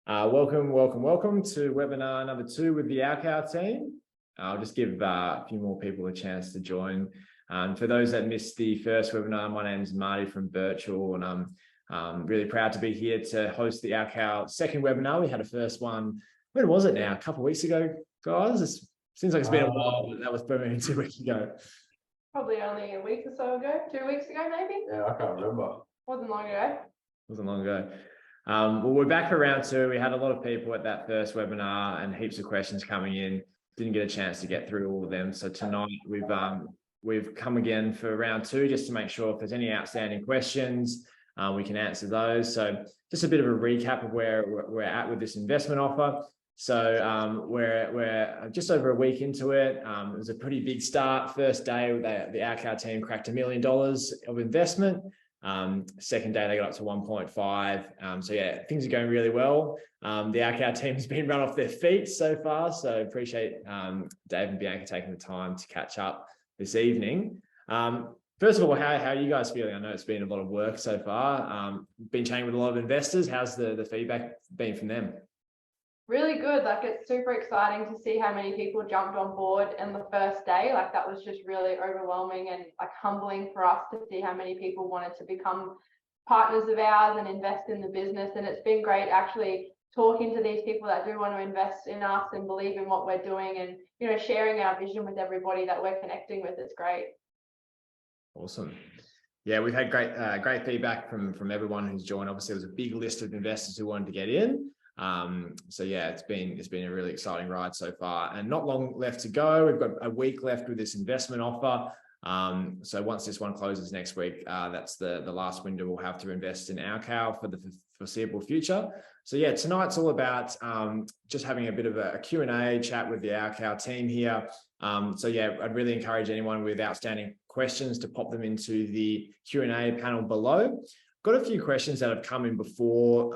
Welcome to webinar number 2 with the Alcow team. I'll just give a few more people a chance to join. For those that missed the first webinar, my name is Marty from Virtual, and I'm really proud to be here to host the Alcow second webinar. We had a first one, when was it now? A couple of weeks ago, guys? It seems like it's been a while, but that was probably 2 weeks ago. Probably only a week or so ago, 2 weeks ago, maybe? Yeah, I can't remember. Wasn't long ago. Wasn't long ago. Well, we're back for round 2. We had a lot of people at that first webinar and heaps of questions coming in. Didn't get a chance to get through all of them. So tonight we've come again for round 2 just to make sure if there's any outstanding questions, we can answer those. So just a bit of a recap of where we're at with this investment offer. So we're just over a week into it. It was a pretty big start. First day, the Alcow team cracked $1 million of investment. Second day they got up to 1.5. So yeah, things are going really well. The Alcow team has been run off their feet so far. So appreciate Dave and Bianca taking the time to catch up this evening. First of all, how are you guys feeling? I know it's been a lot of work so far. Been chatting with a lot of investors. How's the feedback been from them? Really good. Like, it's super exciting to see how many people jumped on board in the first day. Like, that was just really overwhelming and like humbling for us to see how many people wanted to become partners of ours and invest in the business. And it's been great actually talking to these people that do want to invest in us and believe in what we're doing, and sharing our vision with everybody that we're connecting with. It's great. Awesome. Yeah, we've had great feedback from everyone who's joined. Obviously, there was a big list of investors who wanted to get in. So yeah, it's been a really exciting ride so far, and not long left to go. We've got a week left with this investment offer. So once this one closes next week, that's the last window we'll have to invest in Alcow for the foreseeable future. So yeah, tonight's all about just having a bit of a Q&A chat with the Alcow team here. So yeah, I'd really encourage anyone with outstanding questions to pop them into the Q&A panel below. Got a few questions that have come in before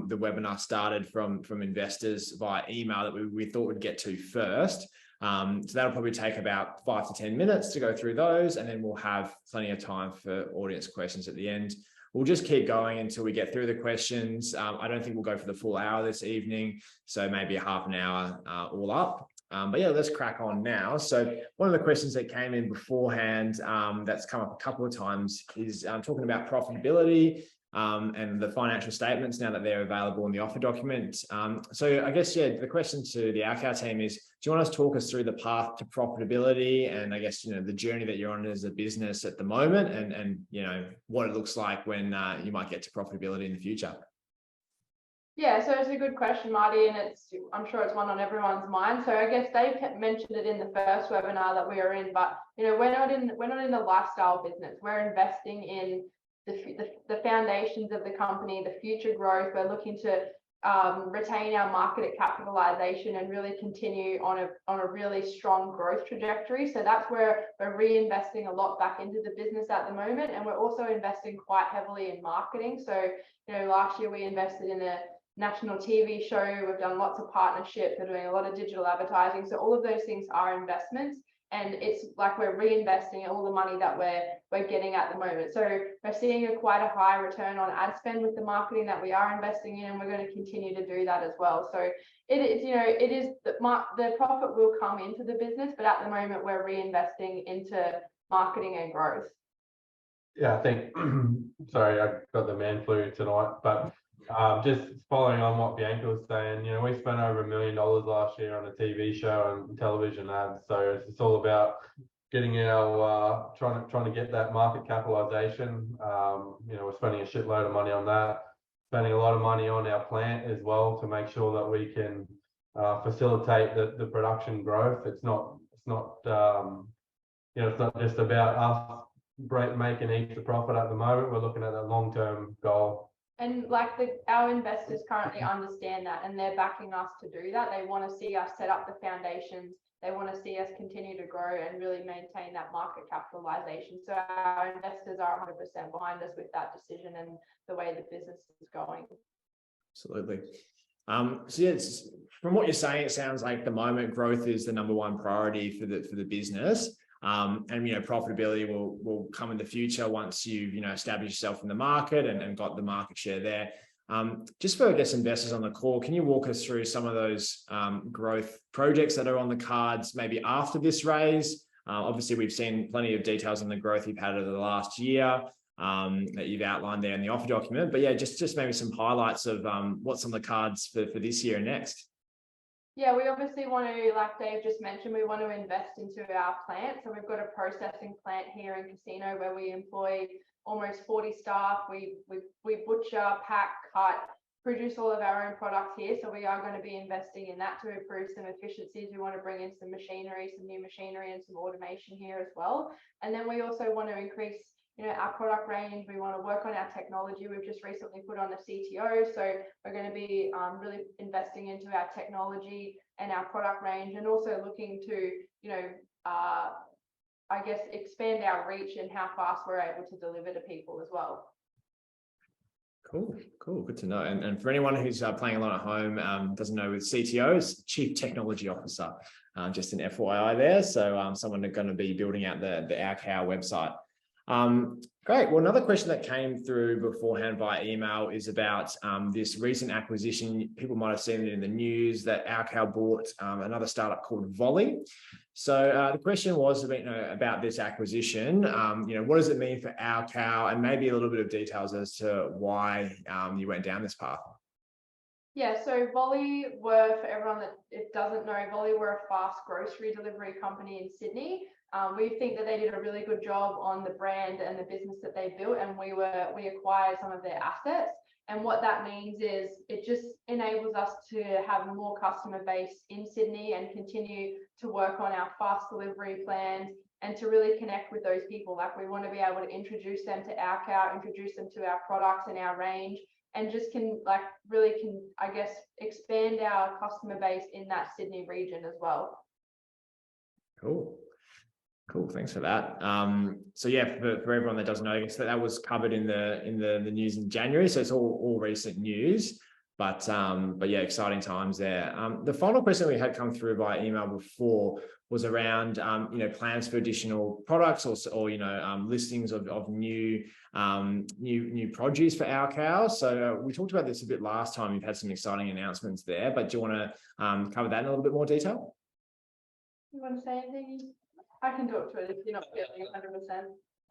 the webinar started from investors via email that we thought we'd get to first. So that'll probably take about 5 to 10 minutes to go through those, and then we'll have plenty of time for audience questions at the end. We'll just keep going until we get through the questions. I don't think we'll go for the full hour this evening, so maybe a half an hour all up. But yeah, let's crack on now. So one of the questions that came in beforehand that's come up a couple of times is talking about profitability and the financial statements now that they're available in the offer document. So I guess, yeah, the question to the Alcow team is, do you want us to talk us through the path to profitability and I guess, the journey that you're on as a business at the moment and what it looks like when you might get to profitability in the future? Yeah, so it's a good question, Marty, and I'm sure it's one on everyone's mind. So I guess Dave mentioned it in the first webinar that we were in, but we're not in the lifestyle business. We're investing in the foundations of the company, the future growth. We're looking to retain our market capitalization and really continue on a really strong growth trajectory. So that's where we're reinvesting a lot back into the business at the moment, and we're also investing quite heavily in marketing. So last year we invested in a national TV show. We've done lots of partnerships. We're doing a lot of digital advertising. So all of those things are investments, and it's like we're reinvesting all the money that we're getting at the moment. So we're seeing quite a high return on ad spend with the marketing that we are investing in, and we're going to continue to do that as well. So it is the profit will come into the business, but at the moment we're reinvesting into marketing and growth. Yeah, I think, sorry, I got the man flu tonight, but just following on what Bianca was saying, we spent over $1 million last year on a TV show and television ads. So it's all about getting our trying to get that market capitalization. We're spending a shitload of money on that, spending a lot of money on our plant as well to make sure that we can facilitate the production growth. It's not just about us making heaps of profit at the moment. We're looking at a long-term goal. And like our investors currently understand that, and they're backing us to do that. They want to see us set up the foundations. They want to see us continue to grow and really maintain that market capitalization. So our investors are 100% behind us with that decision and the way the business is going. Absolutely. So yeah, from what you're saying, it sounds like the moment growth is the #1 priority for the business. And profitability will come in the future once you've established yourself in the market and got the market share there. Just for, I guess, investors on the call, can you walk us through some of those growth projects that are on the cards maybe after this raise? Obviously, we've seen plenty of details on the growth you've had over the last year that you've outlined there in the offer document. But yeah, just maybe some highlights of what's on the cards for this year and next. Yeah, we obviously want to, like Dave just mentioned, we want to invest into our plant. So we've got a processing plant here in Casino where we employ almost 40 staff. We butcher, pack, cut, produce all of our own products here. So we are going to be investing in that to improve some efficiencies. We want to bring in some machinery, some new machinery and some automation here as well. And then we also want to increase our product range. We want to work on our technology. We've just recently put on a CTO, so we're going to be really investing into our technology and our product range, and also looking to, I guess, expand our reach and how fast we're able to deliver to people as well. Cool. Good to know. And for anyone who's playing along at home, doesn't know, with CTOs, Chief Technology Officer, just an FYI there. So someone going to be building out the Our Cow website. Great. Well, another question that came through beforehand via email is about this recent acquisition. People might have seen it in the news that Our Cow bought another startup called Volly. So the question was about this acquisition. What does it mean for Our Cow, and maybe a little bit of details as to why you went down this path. Yeah, so Volly were, for everyone that doesn't know, Volly were a fast grocery delivery company in Sydney. We think that they did a really good job on the brand and the business that they built, and we acquired some of their assets. And what that means is it just enables us to have more customer base in Sydney and continue to work on our fast delivery plans and to really connect with those people. Like, we want to be able to introduce them to Our Cow, introduce them to our products and our range, and just really I guess, expand our customer base in that Sydney region as well. Cool. Thanks for that. So yeah, for everyone that doesn't know, I guess that was covered in the news in January. So it's all recent news, but yeah, exciting times there. The final question we had come through via email before was around plans for additional products or listings of new produce for Our Cow. So we talked about this a bit last time. You've had some exciting announcements there, but do you want to cover that in a little bit more detail? You want to say anything? I can talk to it if you're not feeling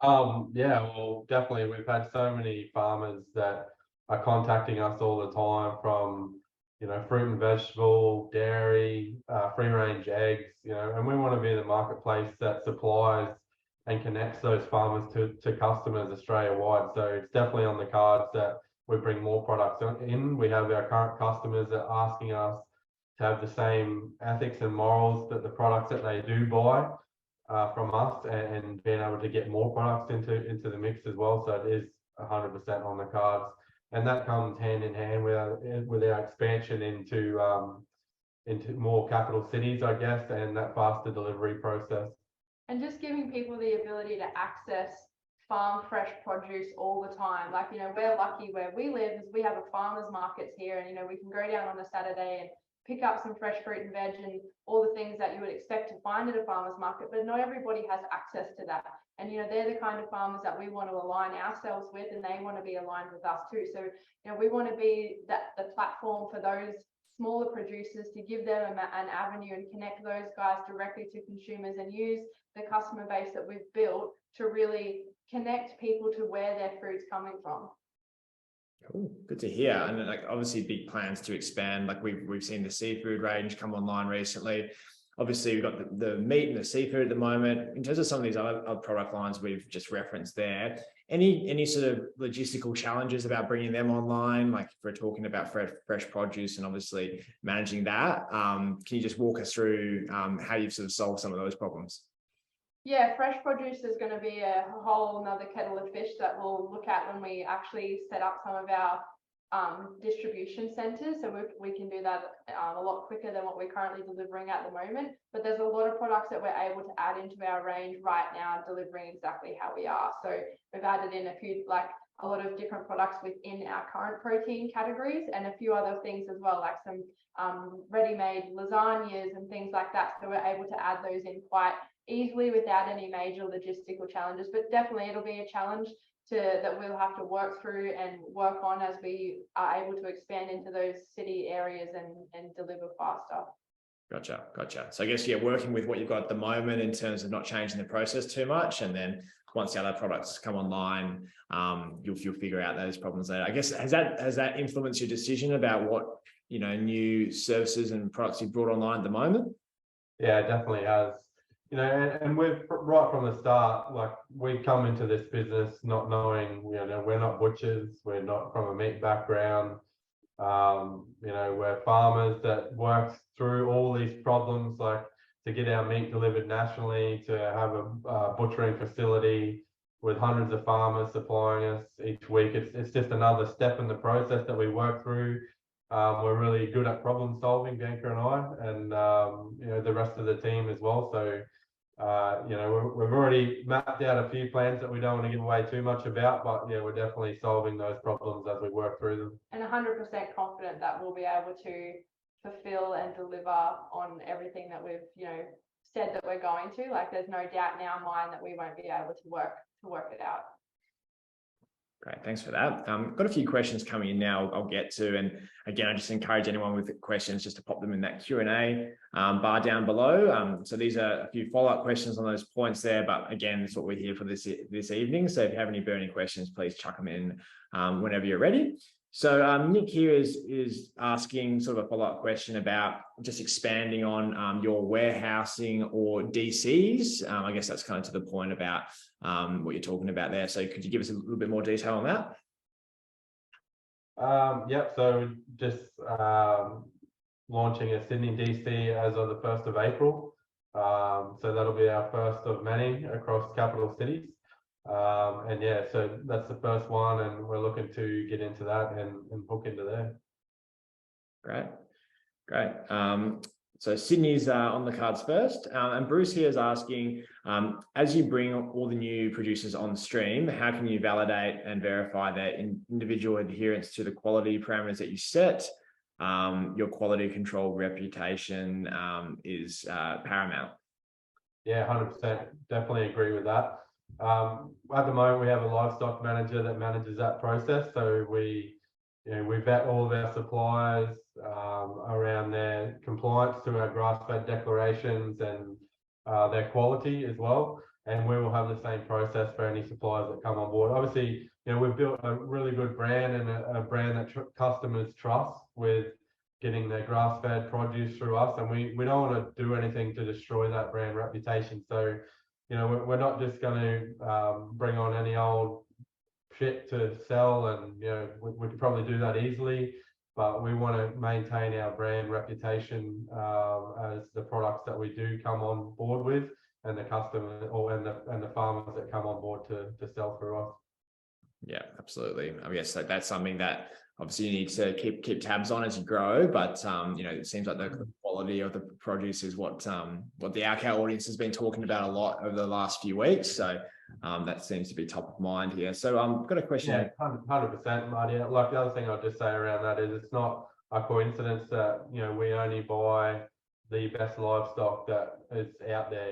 100%. Yeah, well, definitely. We've had so many farmers that are contacting us all the time, from fruit and vegetable, dairy, free range eggs, and we want to be the marketplace that supplies and connects those farmers to customers Australia-wide. So it's definitely on the cards that we bring more products in. We have our current customers that are asking us to have the same ethics and morals that the products that they do buy from us, and being able to get more products into the mix as well. So it is 100% on the cards, and that comes hand in hand with our expansion into more capital cities, I guess, and that faster delivery process. And just giving people the ability to access farm fresh produce all the time. Like, we're lucky where we live is we have a farmers markets here, and we can go down on a Saturday and pick up some fresh fruit and veg and all the things that you would expect to find at a farmer's market, but not everybody has access to that. And they're the kind of farmers that we want to align ourselves with, and they want to be aligned with us too. So we want to be the platform for those smaller producers, to give them an avenue and connect those guys directly to consumers, and use the customer base that we've built to really connect people to where their food's coming from. Cool. Good to hear. And obviously big plans to expand. Like we've seen the seafood range come online recently. Obviously we've got the meat and the seafood at the moment. In terms of some of these other product lines we've just referenced there, any sort of logistical challenges about bringing them online? Like, if we're talking about fresh produce and obviously managing that, can you just walk us through how you've sort of solved some of those problems? Yeah, fresh produce is going to be a whole another kettle of fish that we'll look at when we actually set up some of our distribution centers. So we can do that a lot quicker than what we're currently delivering at the moment. But there's a lot of products that we're able to add into our range right now, delivering exactly how we are. So we've added in a lot of different products within our current protein categories, and a few other things as well, like some ready-made lasagnas and things like that. So we're able to add those in quite easily without any major logistical challenges. But definitely it'll be a challenge that we'll have to work through and work on as we are able to expand into those city areas and deliver faster. Gotcha. So I guess, yeah, working with what you've got at the moment in terms of not changing the process too much, and then once the other products come online, you'll figure out those problems there. I guess, has that influenced your decision about what, new services and products you've brought online at the moment? Yeah, it definitely has. And we've right from the start, like we come into this business not knowing, we're not butchers, we're not from a meat background. We're farmers that work through all these problems, like to get our meat delivered nationally, to have a butchering facility with hundreds of farmers supplying us each week. It's just another step in the process that we work through. We're really good at problem solving, Bianca and I, and the rest of the team as well. So we've already mapped out a few plans that we don't want to give away too much about, but yeah, we're definitely solving those problems as we work through them. And 100% confident that we'll be able to fulfill and deliver on everything that we've, said that we're going to. Like, there's no doubt in our mind that we won't be able to work it out. Great, thanks for that. Got a few questions coming in now I'll get to, and again, I just encourage anyone with questions just to pop them in that Q&A bar down below. So these are a few follow-up questions on those points there, but again, that's what we're here for this evening. So if you have any burning questions, please chuck them in whenever you're ready. So Nick here is asking sort of a follow-up question about just expanding on your warehousing or DCs. I guess that's kind of to the point about what you're talking about there. So could you give us a little bit more detail on that? Yep. So just launching a Sydney DC as of the 1st of April. So that'll be our first of many across capital cities. And yeah, so that's the first one, and we're looking to get into that and hook into there. Great. So Sydney's on the cards first, and Bruce here is asking, as you bring all the new producers on stream, how can you validate and verify their individual adherence to the quality parameters that you set? Your quality control reputation is paramount. Yeah, 100%. Definitely agree with that. At the moment, we have a livestock manager that manages that process. So we vet all of our suppliers around their compliance to our grass-fed declarations and their quality as well. And we will have the same process for any suppliers that come on board. Obviously, we've built a really good brand and a brand that customers trust with getting their grass-fed produce through us. And we don't want to do anything to destroy that brand reputation. So we're not just going to bring on any old shit to sell, and we could probably do that easily, but we want to maintain our brand reputation as the products that we do come on board with, and the customer and the farmers that come on board to sell through us. Yeah, absolutely. I guess that's something that obviously you need to keep tabs on as you grow, but it seems like the quality of the produce is what the our cow audience has been talking about a lot over the last few weeks. So that seems to be top of mind here. So I've got a question. Yeah, 100%, Marty. Like, the other thing I'll just say around that is it's not a coincidence that we only buy the best livestock that is out there.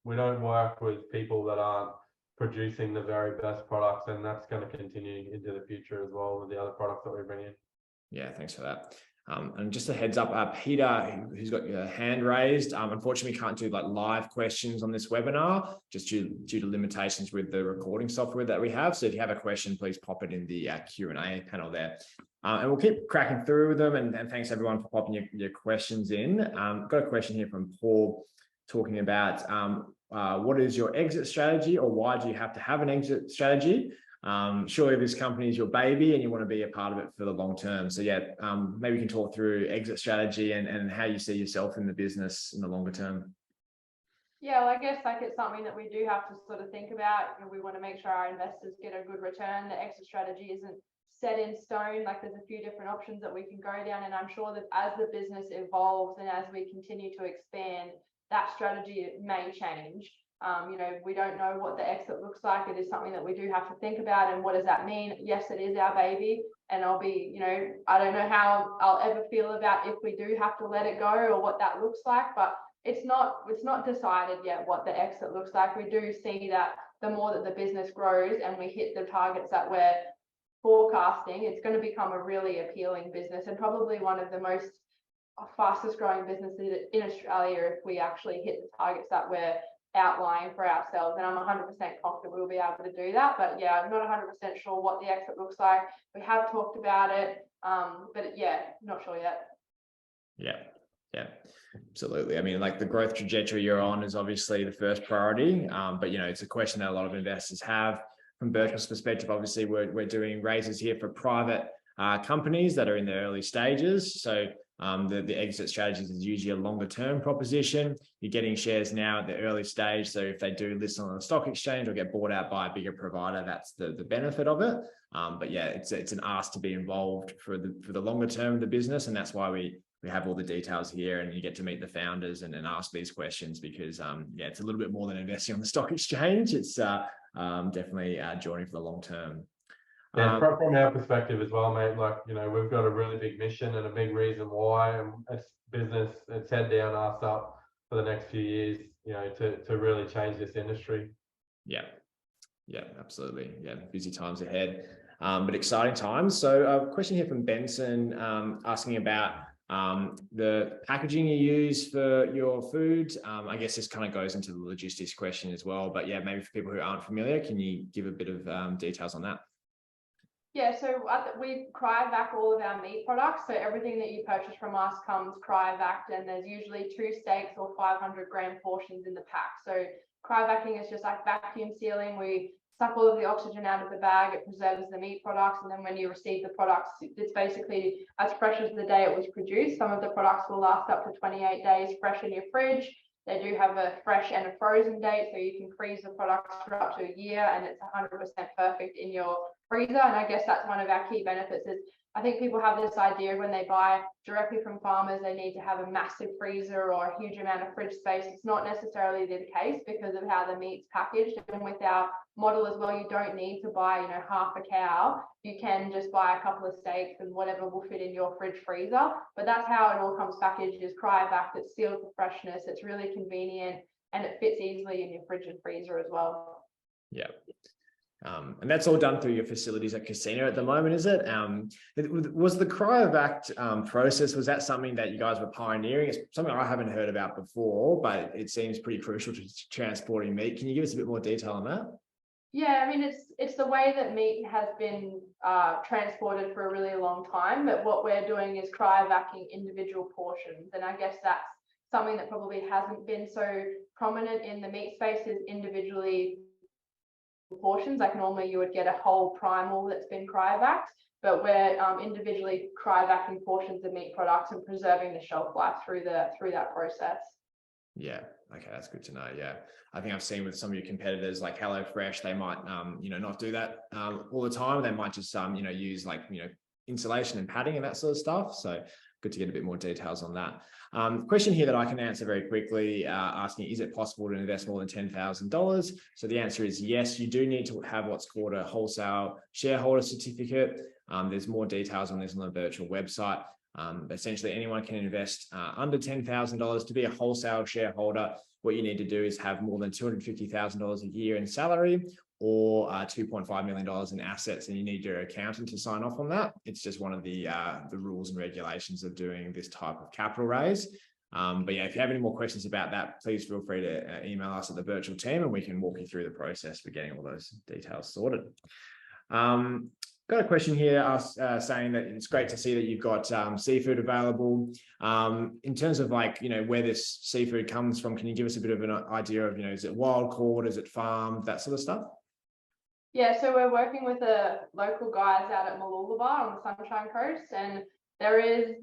We don't work with people that aren't producing the very best products, and that's going to continue into the future as well with the other products that we bring in. Yeah, thanks for that. And just a heads up, Peter, who's got your hand raised, unfortunately we can't do like live questions on this webinar just due to limitations with the recording software that we have. So if you have a question, please pop it in the Q&A panel there. And we'll keep cracking through them, and thanks everyone for popping your questions in. Got a question here from Paul talking about what is your exit strategy, or why do you have to have an exit strategy? Surely this company is your baby and you want to be a part of it for the long term. So yeah, maybe you can talk through exit strategy and how you see yourself in the business in the longer term. Yeah, well, I guess it's something that we do have to sort of think about. We want to make sure our investors get a good return. The exit strategy isn't set in stone. Like, there's a few different options that we can go down, and I'm sure that as the business evolves and as we continue to expand, that strategy may change. We don't know what the exit looks like. It is something that we do have to think about. And what does that mean? Yes, it is our baby, and I don't know how I'll ever feel about if we do have to let it go or what that looks like, but it's not decided yet what the exit looks like. We do see that the more that the business grows and we hit the targets that we're forecasting, it's going to become a really appealing business and probably one of the most fastest growing businesses in Australia if we actually hit the targets that we're outlining for ourselves. And I'm 100% confident we'll be able to do that. But yeah, I'm not 100% sure what the exit looks like. We have talked about it, but yeah, not sure yet. Yeah, absolutely. I mean, like the growth trajectory you're on is obviously the first priority, but it's a question that a lot of investors have. From Birchall's perspective, obviously we're doing raises here for private companies that are in the early stages. So the exit strategies is usually a longer term proposition. You're getting shares now at the early stage. So if they do list on the stock exchange or get bought out by a bigger provider, that's the benefit of it. But yeah, it's an ask to be involved for the longer term of the business. And that's why we have all the details here and you get to meet the founders and ask these questions because it's a little bit more than investing on the stock exchange. It's definitely joining for the long term. Yeah, from our perspective as well, mate, like, we've got a really big mission and a big reason why, and it's business, it's head down, ass up for the next few years, to really change this industry. Yeah, absolutely. Yeah, busy times ahead, but exciting times. So a question here from Benson asking about the packaging you use for your food. I guess this kind of goes into the logistics question as well, but yeah, maybe for people who aren't familiar, can you give a bit of details on that? Yeah, so we cryovac all of our meat products. So everything that you purchase from us comes cryovac, and there's usually 2 steaks or 500 gram portions in the pack. So cryovacing is just like vacuum sealing. We suck all of the oxygen out of the bag, it preserves the meat products, and then when you receive the products, it's basically as fresh as the day it was produced. Some of the products will last up to 28 days fresh in your fridge. They do have a fresh and a frozen date, so you can freeze the products for up to a year and it's 100% perfect in your freezer. And I guess that's one of our key benefits is I think people have this idea when they buy directly from farmers, they need to have a massive freezer or a huge amount of fridge space. It's not necessarily the case because of how the meat's packaged. And with our model as well, you don't need to buy, half a cow. You can just buy a couple of steaks and whatever will fit in your fridge freezer. But that's how it all comes packaged, is cryovac. It's sealed for freshness. It's really convenient and it fits easily in your fridge and freezer as well. Yeah. And that's all done through your facilities at Casino at the moment, is it? Was the cryovac process, was that something that you guys were pioneering? It's something I haven't heard about before, but it seems pretty crucial to transporting meat. Can you give us a bit more detail on that? Yeah, I mean, it's the way that meat has been transported for a really long time, but what we're doing is cryovacking individual portions. And I guess that's something that probably hasn't been so prominent in the meat space, is individually portions. Like normally you would get a whole primal that's been cryovac'd, but we're individually cryovacking portions of meat products and preserving the shelf life through that process. Yeah, okay, that's good to know. Yeah, I think I've seen with some of your competitors like HelloFresh, they might not do that all the time. They might just use insulation and padding and that sort of stuff. So good to get a bit more details on that. Question here that I can answer very quickly, asking, is it possible to invest more than $10,000? So the answer is yes. You do need to have what's called a wholesale shareholder certificate. There's more details on this on the Birchall website. Essentially, anyone can invest under $10,000 to be a wholesale shareholder. What you need to do is have more than $250,000 a year in salary or $2.5 million in assets, and you need your accountant to sign off on that. It's just one of the rules and regulations of doing this type of capital raise. But yeah, if you have any more questions about that, please feel free to email us at the Birchall team and we can walk you through the process for getting all those details sorted. Got a question here saying that it's great to see that you've got seafood available. In terms of where this seafood comes from, can you give us a bit of an idea of, is it wild caught, is it farmed, that sort of stuff? Yeah, so we're working with the local guys out at Mooloolaba on the Sunshine Coast, and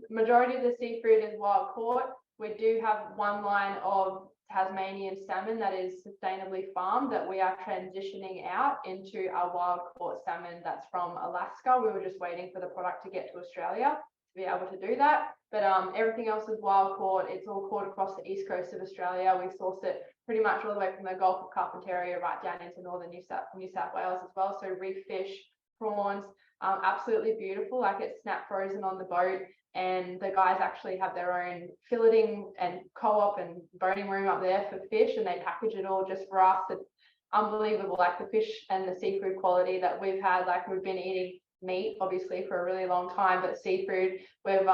majority of the seafood is wild caught. We do have one line of Tasmanian salmon that is sustainably farmed that we are transitioning out into our wild caught salmon that's from Alaska. We were just waiting for the product to get to Australia to be able to do that. But everything else is wild caught. It's all caught across the east coast of Australia. We source it pretty much all the way from the Gulf of Carpentaria right down into northern New South Wales as well. So reef fish, prawns, absolutely beautiful. Like it's snap frozen on the boat. And the guys actually have their own filleting and co-op and boning room up there for fish, and they package it all just for us. It's unbelievable. Like the fish and the seafood quality that we've had, like we've been eating meat obviously for a really long time, but seafood, we've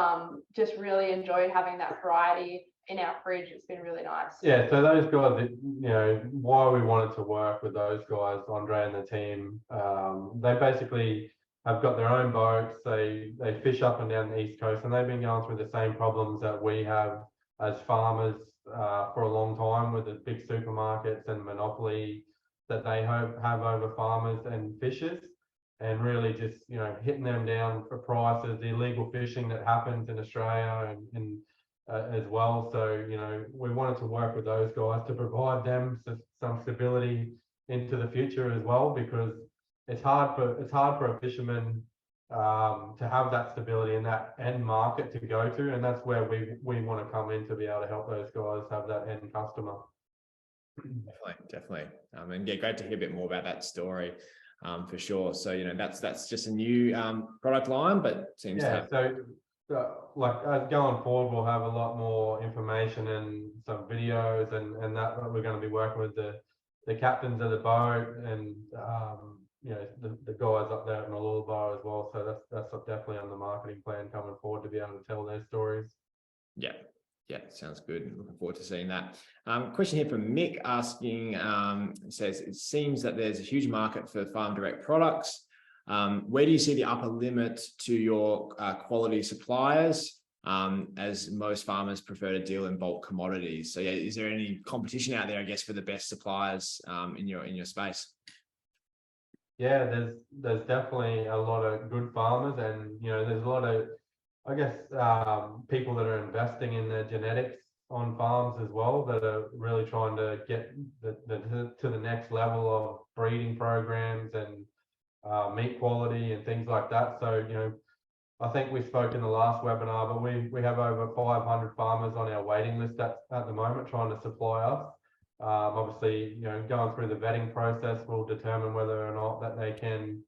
just really enjoyed having that variety in our fridge. It's been really nice. Yeah, so those guys, why we wanted to work with those guys, Andre and the team, they basically have got their own boats. They fish up and down the East Coast, and they've been going through the same problems that we have as farmers for a long time, with the big supermarkets and monopoly that they have over farmers and fishers, and really just hitting them down for prices, the illegal fishing that happens in Australia and as well. So we wanted to work with those guys to provide them some stability into the future as well, because it's hard for a fisherman to have that stability in that end market to go to, and that's where we want to come in to be able to help those guys have that end customer. Definitely. And yeah, great to hear a bit more about that story, for sure. So that's just a new product line, but seems to have... like going forward, we'll have a lot more information and some videos and that we're going to be working with the captains of the boat and the guys up there in the little bar as well. So that's definitely on the marketing plan coming forward, to be able to tell their stories. Yeah, sounds good. Looking forward to seeing that. Question here from Mick asking, says, it seems that there's a huge market for farm direct products. Where do you see the upper limit to your quality suppliers, as most farmers prefer to deal in bulk commodities? So yeah, is there any competition out there, I guess, for the best suppliers in your space? Yeah, there's definitely a lot of good farmers, and there's a lot of, I guess, people that are investing in their genetics on farms as well, that are really trying to get to the next level of breeding programs and meat quality and things like that. So I think we spoke in the last webinar, but we have over 500 farmers on our waiting list at the moment trying to supply us. Obviously, going through the vetting process will determine whether or not that they can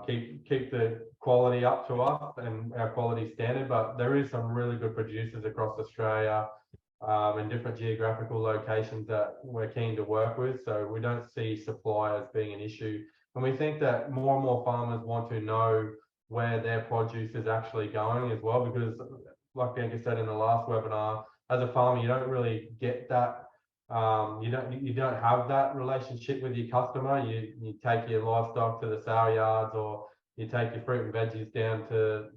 keep the quality up to us and our quality standard. But there is some really good producers across Australia in different geographical locations that we're keen to work with. So we don't see supply as being an issue. And we think that more and more farmers want to know where their produce is actually going as well, because like Bianca said in the last webinar, as a farmer, you don't really get that. You don't have that relationship with your customer. You take your livestock to the sale yards, or you take your fruit and veggies down to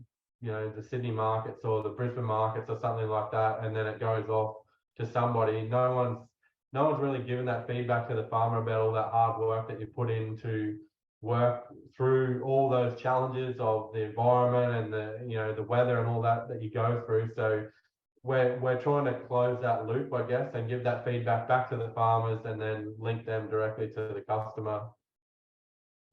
the Sydney markets or the Brisbane markets or something like that, and then it goes off to somebody. No one's really given that feedback to the farmer about all that hard work that you put in to work through all those challenges of the environment and the weather and all that you go through. So we're trying to close that loop, I guess, and give that feedback back to the farmers and then link them directly to the customer.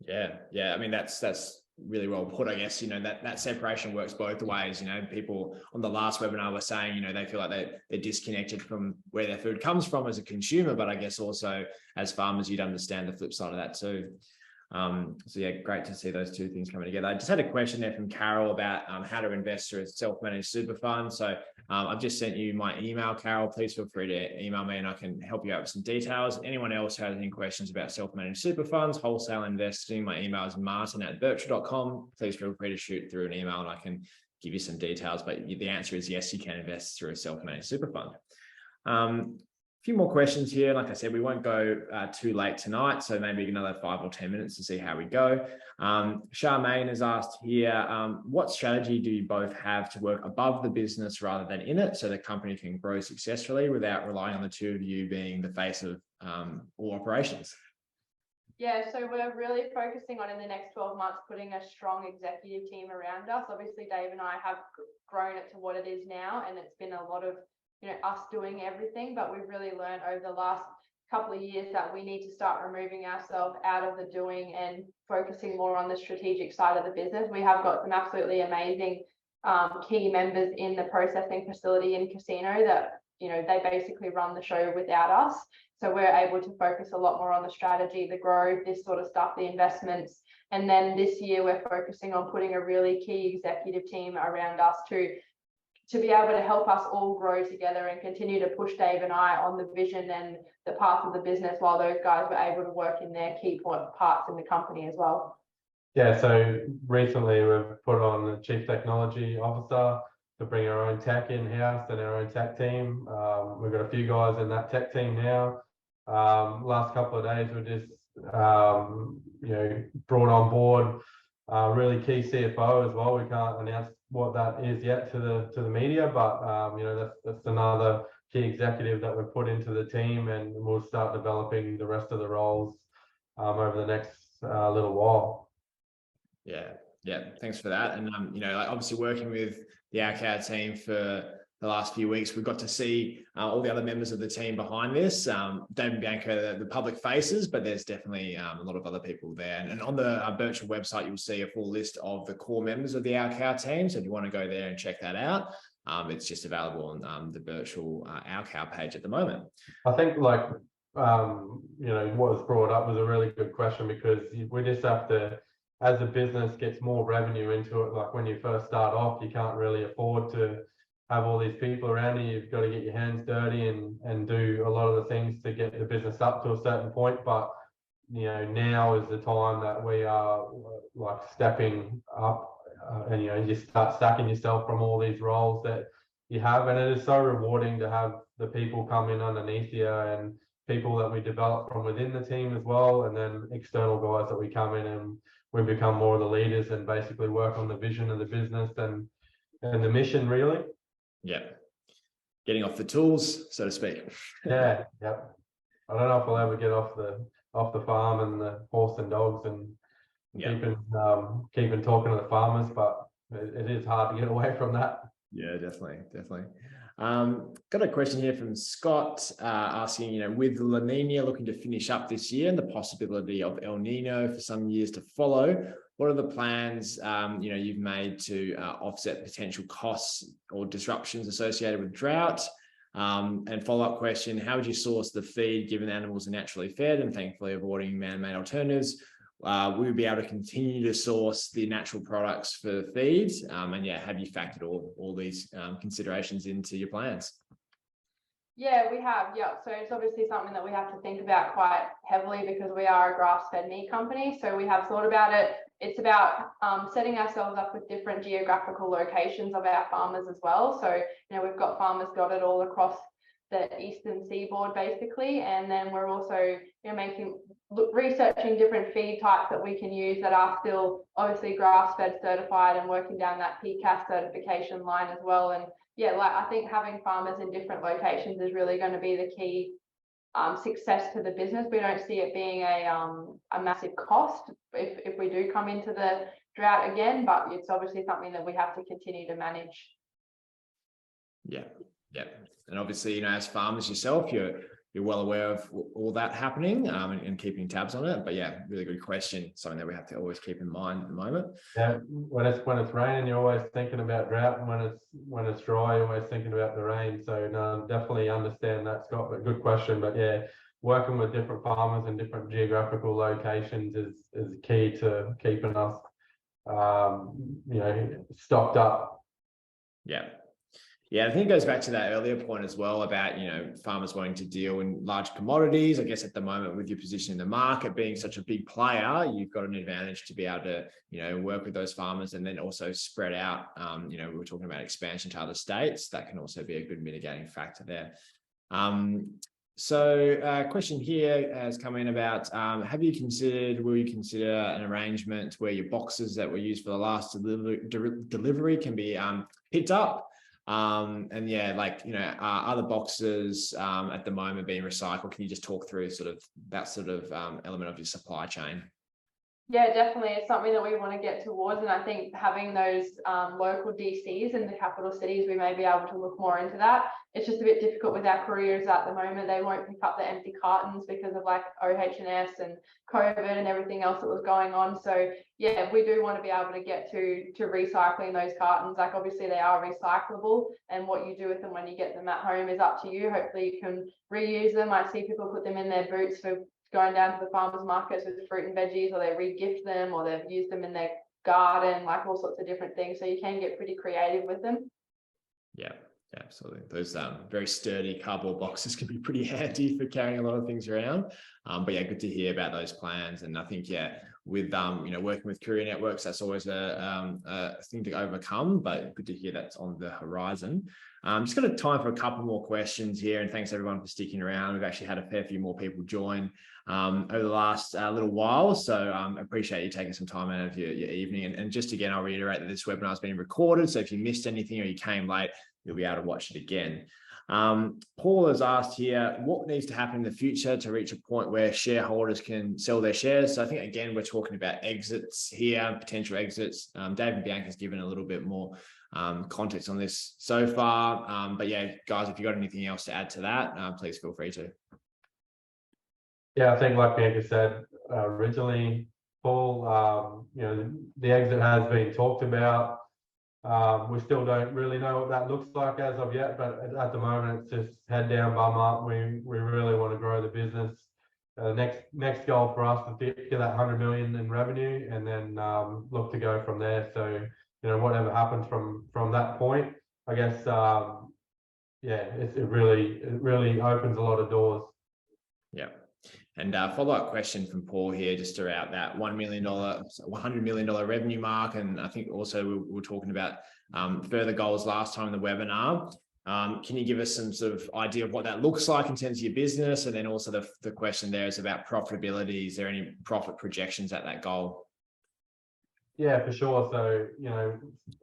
Yeah. I mean, that's really well put, I guess. That separation works both ways. People on the last webinar were saying, they feel like they're disconnected from where their food comes from as a consumer, but I guess also as farmers, you'd understand the flip side of that too. So yeah, great to see those two things coming together. I just had a question there from Carol about how to invest through a self-managed super fund. So I've just sent you my email, Carol. Please feel free to email me and I can help you out with some details. Anyone else who has any questions about self-managed super funds, wholesale investing, my email is martin@birchal.com. Please feel free to shoot through an email and I can give you some details. But the answer is yes, you can invest through a self-managed super fund. Few more questions here. Like I said, we won't go too late tonight, so maybe another 5 or 10 minutes to see how we go. Charmaine has asked here, what strategy do you both have to work above the business rather than in it, so the company can grow successfully without relying on the two of you being the face of all operations? Yeah, so we're really focusing on, in the next 12 months, putting a strong executive team around us. Obviously, Dave and I have grown it to what it is now, and it's been a lot of us doing everything, but we've really learned over the last couple of years that we need to start removing ourselves out of the doing and focusing more on the strategic side of the business. We have got some absolutely amazing key members in the processing facility in Casino that they basically run the show without us, so we're able to focus a lot more on the strategy, the growth, this sort of stuff, the investments. And then this year we're focusing on putting a really key executive team around us to to be able to help us all grow together and continue to push Dave and I on the vision and the path of the business, while those guys were able to work in their key parts in the company as well. Yeah, so recently we've put on the chief technology officer to bring our own tech in-house and our own tech team. We've got a few guys in that tech team now. Last couple of days we just brought on board a really key CFO as well. We can't announce what that is yet to the media, but that's another key executive that we've put into the team, and we'll start developing the rest of the roles over the next little while. Yeah, thanks for that. And like obviously working with the Our team for the last few weeks, we've got to see all the other members of the team behind this. Dave and Bianca, the public faces, but there's definitely a lot of other people there. And on the virtual website, you'll see a full list of the core members of the Our team. So if you want to go there and check that out, it's just available on the virtual Our page at the moment. I think what was brought up was a really good question, because we just have to, as the business gets more revenue into it, like when you first start off, you can't really afford to have all these people around you. You've got to get your hands dirty and do a lot of the things to get the business up to a certain point. But now is the time that we are like stepping up, and you start stacking yourself from all these roles that you have, and it is so rewarding to have the people come in underneath you, and people that we develop from within the team as well, and then external guys that we come in and we become more of the leaders and basically work on the vision of the business and the mission, really. Yeah, getting off the tools, so to speak. Yeah. I don't know if I'll ever get off the farm and the horse and dogs and keeping talking to the farmers, but it is hard to get away from that. Yeah, definitely. Got a question here from Scott asking, with La Nina looking to finish up this year and the possibility of El Nino for some years to follow, what are the plans you've made to offset potential costs or disruptions associated with drought? And follow-up question, how would you source the feed given animals are naturally fed and thankfully avoiding man-made alternatives? Will we be able to continue to source the natural products for feed? And have you factored all these considerations into your plans? Yeah, we have. Yeah, so it's obviously something that we have to think about quite heavily, because we are a grass-fed meat company. So we have thought about it. It's about setting ourselves up with different geographical locations of our farmers as well. So we've got farmers dotted all across the eastern seaboard basically, and then we're also researching different feed types that we can use that are still obviously grass-fed certified, and working down that PCAS certification line as well. And I think having farmers in different locations is really going to be the key success to the business. We don't see it being a massive cost if we do come into the drought again, but it's obviously something that we have to continue to manage. Yeah. And obviously, as farmers yourself, you're well aware of all that happening and keeping tabs on it. But really good question. Something that we have to always keep in mind at the moment. Yeah, when it's raining, you're always thinking about drought, and when it's dry, you're always thinking about the rain. So no, definitely understand that, Scott. But good question. But working with different farmers in different geographical locations is key to keeping us stocked up. Yeah, I think it goes back to that earlier point as well about, farmers wanting to deal in large commodities. I guess at the moment, with your position in the market being such a big player, you've got an advantage to be able to, work with those farmers and then also spread out. We were talking about expansion to other states. That can also be a good mitigating factor there. So a question here has come in about, will you consider an arrangement where your boxes that were used for the last delivery can be picked up? Are other boxes at the moment being recycled? Can you just talk through that element of your supply chain? Yeah, definitely. It's something that we want to get towards, and I think having those local DCs in the capital cities, we may be able to look more into that. It's just a bit difficult with our couriers at the moment. They won't pick up the empty cartons because of OH&S and COVID and everything else that was going on. So we do want to be able to get to recycling those cartons. Obviously they are recyclable, and what you do with them when you get them at home is up to you. Hopefully you can reuse them. I see people put them in their boots for going down to the farmers markets with fruit and veggies, or they re-gift them, or they've used them in their garden, all sorts of different things. So you can get pretty creative with them. Yeah, absolutely. Those very sturdy cardboard boxes can be pretty handy for carrying a lot of things around. But yeah, good to hear about those plans. And I think, yeah, with working with courier networks, that's always a thing to overcome, but good to hear that's on the horizon. Just got a time for a couple more questions here, and thanks everyone for sticking around. We've actually had a fair few more people join over the last little while, so appreciate you taking some time out of your evening. And just again, I'll reiterate that this webinar is being recorded, so if you missed anything or you came late, you'll be able to watch it again. Paul has asked here, what needs to happen in the future to reach a point where shareholders can sell their shares? So I think, again, we're talking about exits here, potential exits. Dave and Bianca has given a little bit more context on this so far. But yeah, guys, if you've got anything else to add to that, please feel free to. Yeah, I think like Bianca said originally, Paul, the exit has been talked about. We still don't really know what that looks like as of yet, but at the moment it's just head down, bum up. We really want to grow the business. Next goal for us is to get that 100 million in revenue, and then look to go from there. So whatever happens from that point, I guess it really opens a lot of doors. Yeah. And follow-up question from Paul here, just around that $100 million revenue mark. And I think also we were talking about further goals last time in the webinar. Can you give us some sort of idea of what that looks like in terms of your business? And then also the question there is about profitability. Is there any profit projections at that goal? Yeah, for sure. So,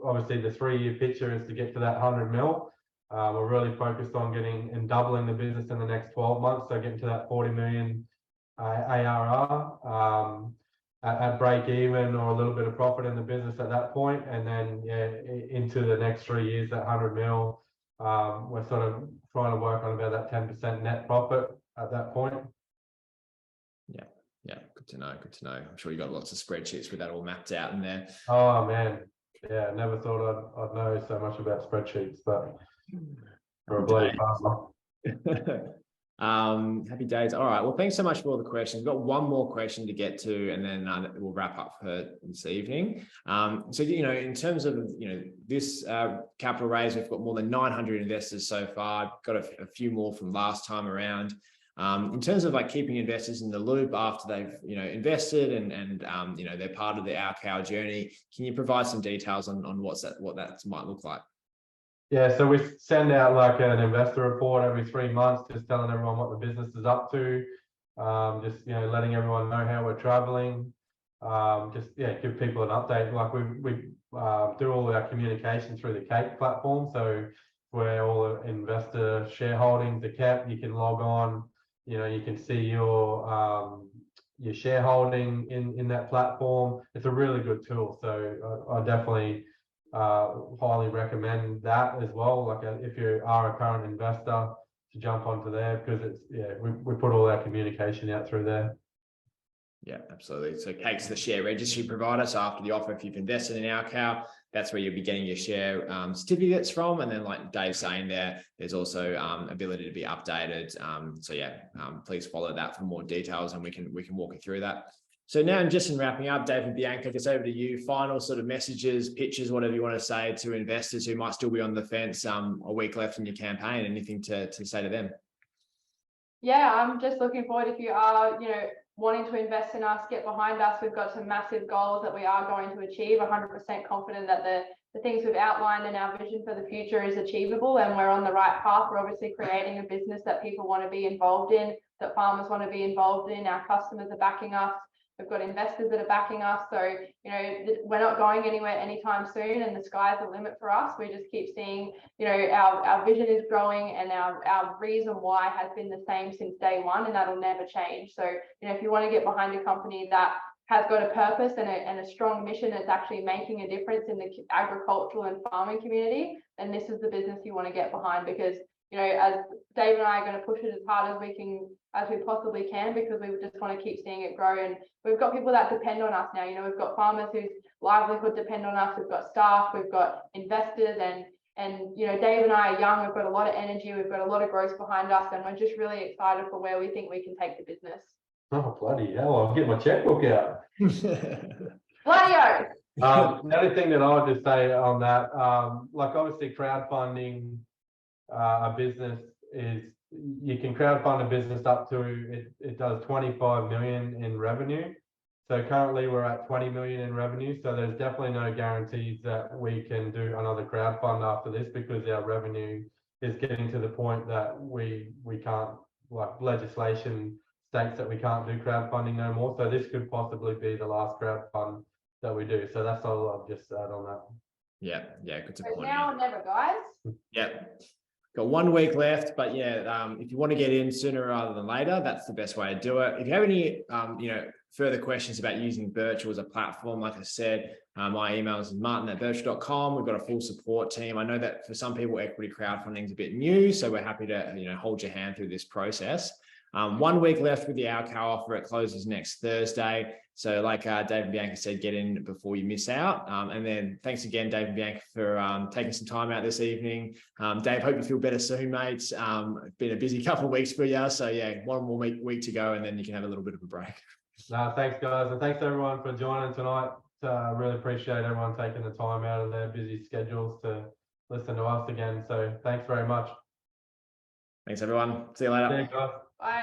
obviously the 3-year picture is to get to that 100 mil. We're really focused on getting and doubling the business in the next 12 months. So getting to that 40 million ARR at break even or a little bit of profit in the business at that point. And then, into the next 3 years, that 100 mil, we're sort of trying to work on about that 10% net profit at that point. Yeah, good to know. Good to know. I'm sure you got lots of spreadsheets with that all mapped out in there. Oh man, yeah, never thought I'd know so much about spreadsheets, but for a bloody farmer. Happy days. All right. Well, thanks so much for all the questions. We've got one more question to get to, and then we'll wrap up for this evening. So, in terms of, this capital raise, we've got more than 900 investors so far. Got a few more from last time around. In terms of keeping investors in the loop after they've, invested and they're part of the Our Cow journey, can you provide some details on what that might look like? Yeah, so we send out like an investor report every 3 months, just telling everyone what the business is up to, just letting everyone know how we're traveling, give people an update. Like we do all of our communication through the Cake platform, so where all the investor shareholdings are kept, you can log on, you can see your shareholding in that platform. It's a really good tool, so I definitely highly recommend that as well. Like if you are a current investor, to jump onto there, because it's we put all our communication out through there. Yeah, absolutely. So Cake's the share registry provider. So after the offer, if you've invested in Our Cow, that's where you'll be getting your share certificates from. And then like Dave's saying there's also ability to be updated. Please follow that for more details, and we can walk you through that. So now, just in wrapping up, Dave and Bianca, just over to you. Final sort of messages, pitches, whatever you want to say to investors who might still be on the fence, a week left in your campaign. Anything to say to them? Yeah, I'm just looking forward. If you are, wanting to invest in us, get behind us. We've got some massive goals that we are going to achieve. 100% confident that the things we've outlined in our vision for the future is achievable, and we're on the right path. We're obviously creating a business that people want to be involved in, that farmers want to be involved in. Our customers are backing us. We've got investors that are backing us. So, we're not going anywhere anytime soon, and the sky's the limit for us. We just keep seeing, our vision is growing, and our reason why has been the same since day one, and that'll never change. So, if you want to get behind a company that has got a purpose and a strong mission that's actually making a difference in the agricultural and farming community, then this is the business you want to get behind, because as Dave and I are going to push it as hard as we possibly can, because we just want to keep seeing it grow. And we've got people that depend on us now. We've got farmers whose livelihood depend on us. We've got staff, we've got investors, and Dave and I are young. We've got a lot of energy. We've got a lot of growth behind us, and we're just really excited for where we think we can take the business. Oh, bloody hell, I'll get my checkbook out. Bloody oath. The only thing that I'll just say on that, like obviously crowdfunding a business is, you can crowdfund a business up to, it does 25 million in revenue. So currently we're at 20 million in revenue. So there's definitely no guarantees that we can do another crowdfund after this, because our revenue is getting to the point that we can't, like legislation states that we can't do crowdfunding no more. So this could possibly be the last crowdfund that we do. So that's all I'll just add on that. Yeah, good to So point. now or never, guys. Yeah. Got 1 week left, but yeah, if you want to get in sooner rather than later, that's the best way to do it. If you have any, further questions about using Virtual as a platform, like I said, my email is martin@virtual.com. We've got a full support team. I know that for some people, equity crowdfunding is a bit new, so we're happy to, hold your hand through this process. 1 week left with the AOCO offer. It closes next Thursday. So like Dave and Bianca said, get in before you miss out. And then thanks again, Dave and Bianca, for taking some time out this evening. Dave, hope you feel better soon, mates. It's been a busy couple of weeks for you. So yeah, 1 more week to go, and then you can have a little bit of a break. No, thanks guys. And thanks everyone for joining tonight. Really appreciate everyone taking the time out of their busy schedules to listen to us again. So thanks very much. Thanks everyone. See you later. See you guys. Bye.